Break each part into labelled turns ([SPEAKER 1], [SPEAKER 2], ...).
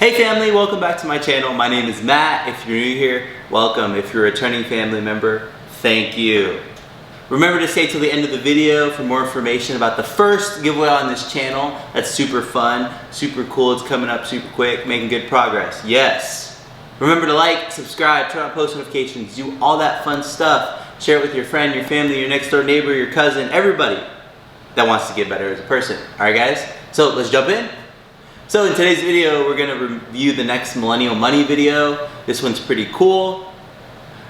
[SPEAKER 1] Hey family, welcome back to my channel. My name is Matt. If you're new here, welcome. If you're a returning family member, thank you. Remember to stay till the end of the video for more information about the first giveaway on this channel. That's super fun, super cool. It's coming up super quick, making good progress. Yes. Remember to like, subscribe, turn on post notifications, do all that fun stuff. Share it with your friend, your family, your next door neighbor, your cousin, everybody that wants to get better as a person. All right guys, so let's jump in. So in today's video, we're gonna review the next Millennial Money video. This one's pretty cool.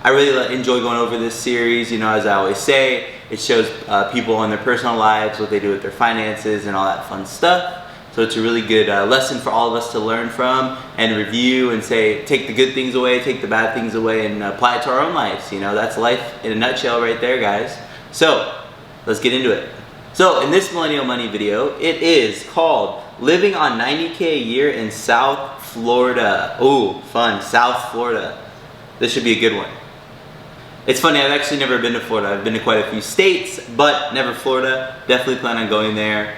[SPEAKER 1] I really enjoy going over this series. You know, as I always say, it shows people in their personal lives, what they do with their finances and all that fun stuff. So it's a really good lesson for all of us to learn from and review and say, take the good things away, take the bad things away, and apply it to our own lives. You know, that's life in a nutshell right there, guys. So let's get into it. So in this Millennial Money video, it is called Living on $90K a year in South Florida. Ooh, fun, South Florida. This should be a good one. It's funny, I've actually never been to Florida. I've been to quite a few states, but never Florida. Definitely plan on going there.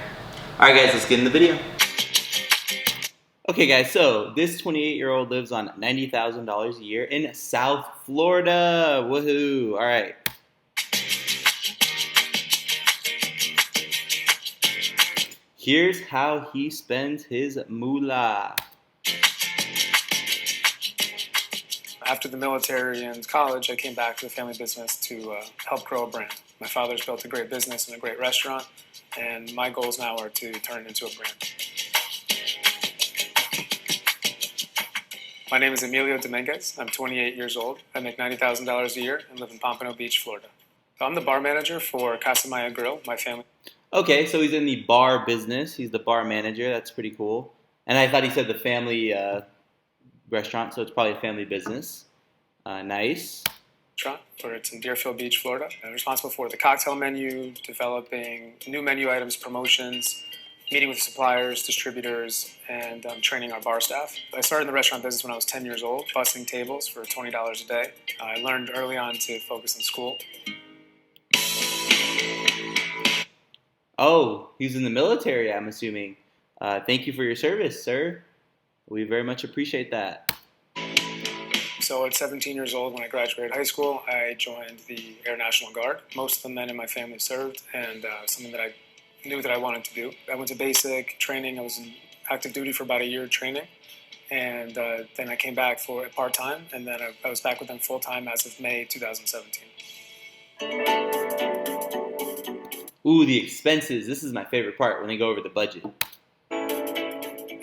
[SPEAKER 1] All right guys, let's get in the video. Okay guys, so this 28-year-old lives on $90,000 a year in South Florida. Woohoo, all right. Here's how he spends his moolah.
[SPEAKER 2] After the military and college, I came back to the family business to help grow a brand. My father's built a great business and a great restaurant, and my goals now are to turn it into a brand. My name is Emilio Dominguez. I'm 28 years old. I make $90,000 a year and live in Pompano Beach, Florida. So I'm the bar manager for Casa Maya Grill, my family.
[SPEAKER 1] Okay, so he's in the bar business. He's the bar manager. That's pretty cool. And I thought he said the family restaurant, so it's probably a family business. Nice.
[SPEAKER 2] It's in Deerfield Beach, Florida. I'm responsible for the cocktail menu, developing new menu items, promotions, meeting with suppliers, distributors, and training our bar staff. I started in the restaurant business when I was 10 years old, bussing tables for $20 a day. I learned early on to focus on school.
[SPEAKER 1] Oh, he's in the military, I'm assuming. Thank you for your service, sir. We very much appreciate that.
[SPEAKER 2] So at 17 years old, when I graduated high school, I joined the Air National Guard. Most of the men in my family served, and something that I knew that I wanted to do. I went to basic training. I was in active duty for about a year training, and then I came back for part-time, and then I was back with them full-time as of May 2017.
[SPEAKER 1] Ooh, the expenses. This is my favorite part when they go over the budget.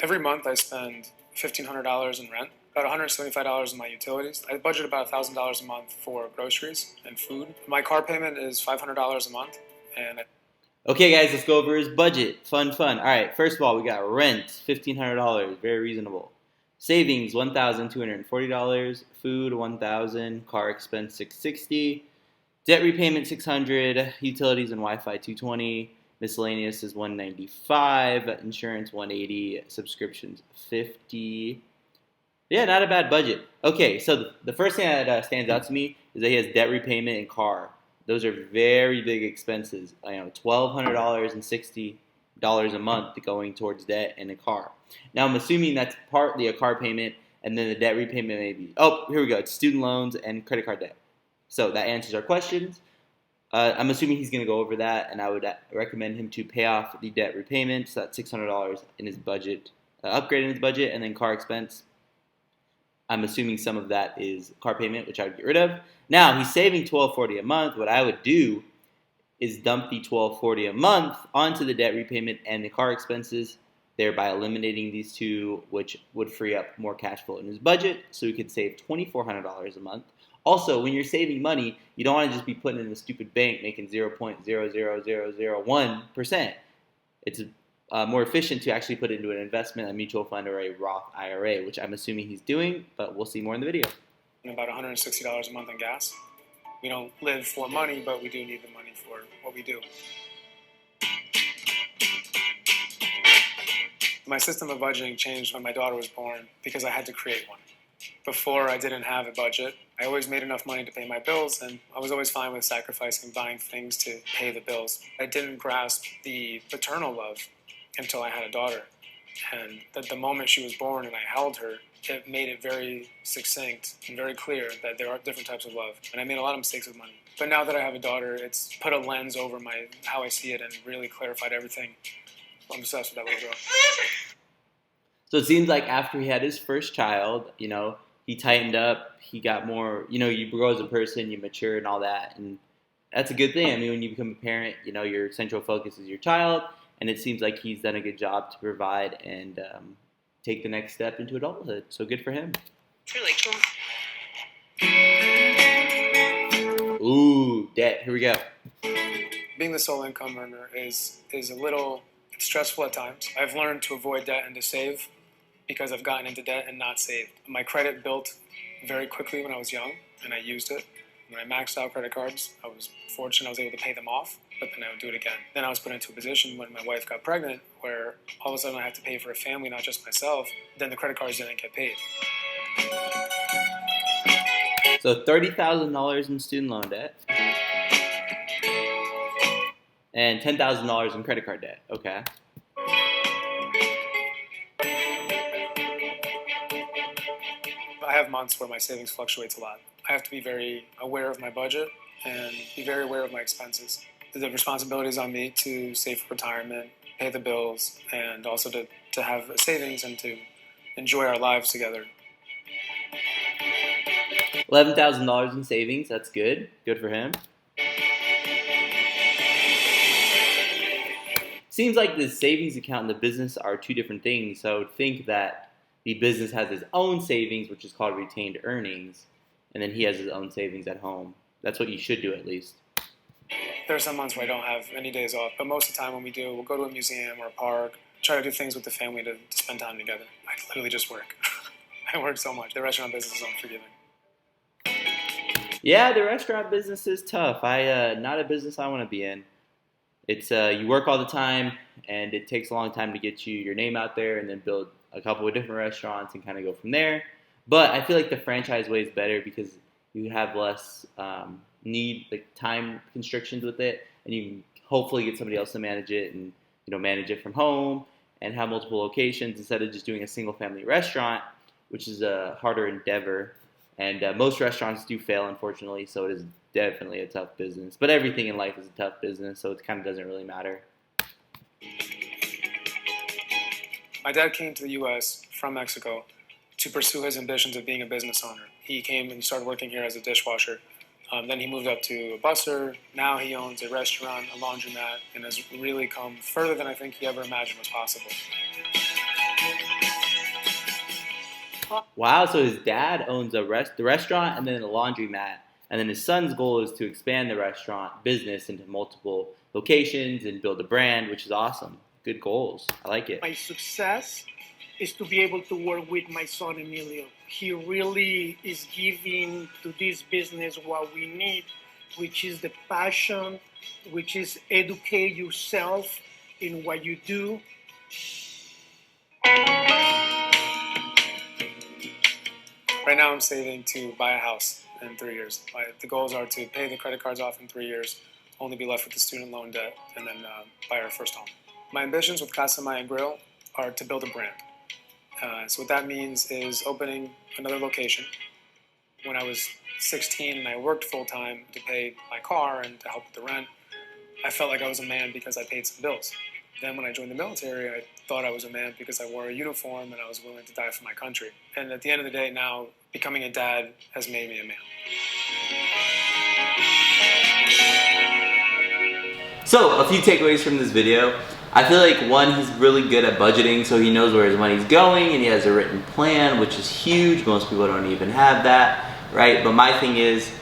[SPEAKER 2] Every month I spend $1,500 in rent, about $175 in my utilities. I budget about $1,000 a month for groceries and food. My car payment is $500 a month.
[SPEAKER 1] Okay guys, let's go over his budget. Fun. All right, first of all, we got rent, $1,500, very reasonable. Savings, $1,240. Food, $1,000. Car expense, $660. Debt repayment, $600. Utilities and Wi-Fi, $220. Miscellaneous is $195. Insurance, $180. Subscriptions, $50. Yeah, not a bad budget. Okay, so the first thing that stands out to me is that he has debt repayment and car. Those are very big expenses. $1,200 and $60 a month going towards debt and a car. Now I'm assuming that's partly a car payment, and then the debt repayment maybe. Oh, here we go. It's student loans and credit card debt. So that answers our questions. I'm assuming he's going to go over that, and I would recommend him to pay off the debt repayment. So that's $600 in his budget, upgrading his budget, and then car expense. I'm assuming some of that is car payment, which I would get rid of. Now, he's saving $1,240 a month. What I would do is dump the $1,240 a month onto the debt repayment and the car expenses, thereby eliminating these two, which would free up more cash flow in his budget, so he could save $2,400 a month. Also, when you're saving money, you don't want to just be putting it in a stupid bank making 0.00001%. It's more efficient to actually put it into an investment, a mutual fund, or a Roth IRA, which I'm assuming he's doing, but we'll see more in the video.
[SPEAKER 2] And about $160 a month on gas. We don't live for money, but we do need the money for what we do. My system of budgeting changed when my daughter was born because I had to create one. Before, I didn't have a budget. I always made enough money to pay my bills, and I was always fine with sacrificing buying things to pay the bills. I didn't grasp the paternal love until I had a daughter. And that the moment she was born and I held her, it made it very succinct and very clear that there are different types of love. And I made a lot of mistakes with money. But now that I have a daughter, it's put a lens over how I see it and really clarified everything. I'm obsessed with that little girl.
[SPEAKER 1] So it seems like after he had his first child, he tightened up, he got more, you grow as a person, you mature and all that. And that's a good thing. I mean, when you become a parent, your central focus is your child. And it seems like he's done a good job to provide and take the next step into adulthood. So good for him.
[SPEAKER 3] It's really cool.
[SPEAKER 1] Ooh, debt. Here we go.
[SPEAKER 2] Being the sole income earner is a little stressful at times. I've learned to avoid debt and to save because I've gotten into debt and not saved. My credit built very quickly when I was young, and I used it. When I maxed out credit cards, I was fortunate I was able to pay them off, but then I would do it again. Then I was put into a position when my wife got pregnant where all of a sudden I had to pay for a family, not just myself. Then the credit cards didn't get paid.
[SPEAKER 1] So $30,000 in student loan debt and $10,000 in credit card debt. Okay.
[SPEAKER 2] I have months where my savings fluctuates a lot. I have to be very aware of my budget and be very aware of my expenses. The responsibility is on me to save for retirement, pay the bills, and also to have savings and to enjoy our lives together.
[SPEAKER 1] $11,000 in savings. That's good. Good for him. Seems like the savings account and the business are two different things. So I would think that the business has his own savings, which is called retained earnings, and then he has his own savings at home. That's what you should do at least.
[SPEAKER 2] There are some months where I don't have any days off, but most of the time when we do, we'll go to a museum or a park, try to do things with the family to spend time together. I literally just work. I work so much. The restaurant business is unforgiving.
[SPEAKER 1] Yeah, the restaurant business is tough. Not a business I want to be in. It's you work all the time, and it takes a long time to get your name out there, and then build a couple of different restaurants and kind of go from there. But I feel like the franchise way is better because you have less time constrictions with it, and you can hopefully get somebody else to manage it and manage it from home and have multiple locations instead of just doing a single family restaurant, which is a harder endeavor. And most restaurants do fail, unfortunately, so it is definitely a tough business. But everything in life is a tough business, so it kind of doesn't really matter.
[SPEAKER 2] My dad came to the U.S. from Mexico to pursue his ambitions of being a business owner. He came and started working here as a dishwasher. Then he moved up to a busser. Now he owns a restaurant, a laundromat, and has really come further than I think he ever imagined was possible.
[SPEAKER 1] Wow, so his dad owns the restaurant and then a laundromat. And then his son's goal is to expand the restaurant business into multiple locations and build a brand, which is awesome. Good goals. I like it.
[SPEAKER 4] My success is to be able to work with my son Emilio. He really is giving to this business what we need, which is the passion, which is educate yourself in what you do.
[SPEAKER 2] Right now I'm saving to buy a house in 3 years. The goals are to pay the credit cards off in 3 years, only be left with the student loan debt, and then buy our first home. My ambitions with Casa Maya Grill are to build a brand. So what that means is opening another location. When I was 16 and I worked full-time to pay my car and to help with the rent, I felt like I was a man because I paid some bills. Then when I joined the military, I thought I was a man because I wore a uniform and I was willing to die for my country. And at the end of the day now, becoming a dad has made me a man.
[SPEAKER 1] So, a few takeaways from this video. I feel like one, he's really good at budgeting, so he knows where his money's going and he has a written plan, which is huge. Most people don't even have that, right? But my thing is,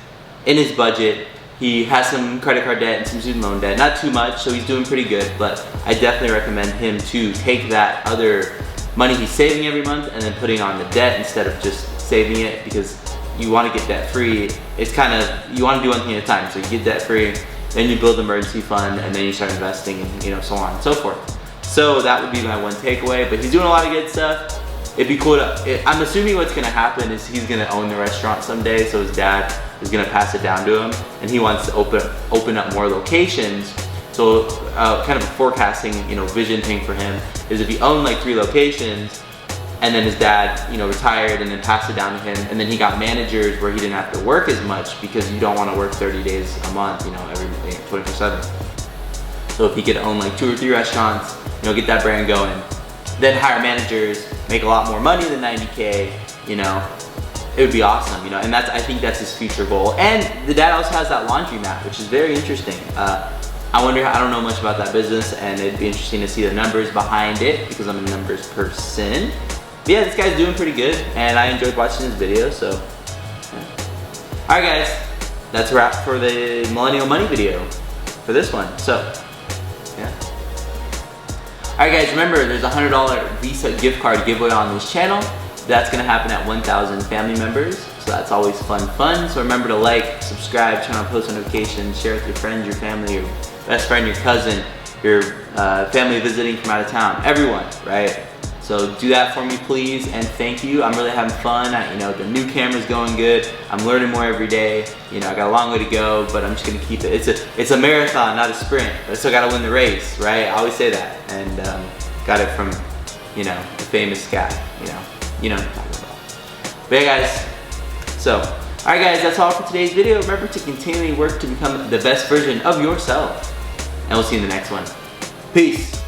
[SPEAKER 1] in his budget, he has some credit card debt and some student loan debt. Not too much, so he's doing pretty good, but I definitely recommend him to take that other money he's saving every month and then putting on the debt instead of just saving it, because you want to get debt free. It's kind of, you want to do one thing at a time. So you get debt free, then you build an emergency fund, and then you start investing, and so on and so forth. So that would be my one takeaway, but he's doing a lot of good stuff. It'd be cool to, I'm assuming what's gonna happen is he's gonna own the restaurant someday, so his dad is gonna pass it down to him, and he wants to open up more locations. So kind of a forecasting, vision thing for him is if he owned like 3 locations, and then his dad, retired and then passed it down to him, and then he got managers where he didn't have to work as much because you don't want to work 30 days a month, every 24/7. So if he could own like 2 or 3 restaurants, get that brand going, then hire managers, make a lot more money than 90K, it would be awesome, and I think that's his future goal. And the dad also has that laundromat, which is very interesting. I don't know much about that business, and it'd be interesting to see the numbers behind it because I'm a numbers person. But yeah, this guy's doing pretty good, and I enjoyed watching his video, so. Yeah. Alright guys, that's a wrap for the Millennial Money video for this one, so, yeah. Alright guys, remember there's a $100 Visa gift card giveaway on this channel. That's gonna happen at 1,000 family members, so that's always fun. So remember to like, subscribe, turn on post notifications, share with your friends, your family, your best friend, your cousin, your family visiting from out of town, everyone, right? So do that for me, please, and thank you. I'm really having fun. The new camera's going good. I'm learning more every day. I got a long way to go, but I'm just gonna keep it. It's a marathon, not a sprint. But I still gotta win the race, right? I always say that, and got it from, the famous guy. You know what I'm talking about. But yeah, guys. So, all right, guys, that's all for today's video. Remember to continually work to become the best version of yourself, and we'll see you in the next one. Peace.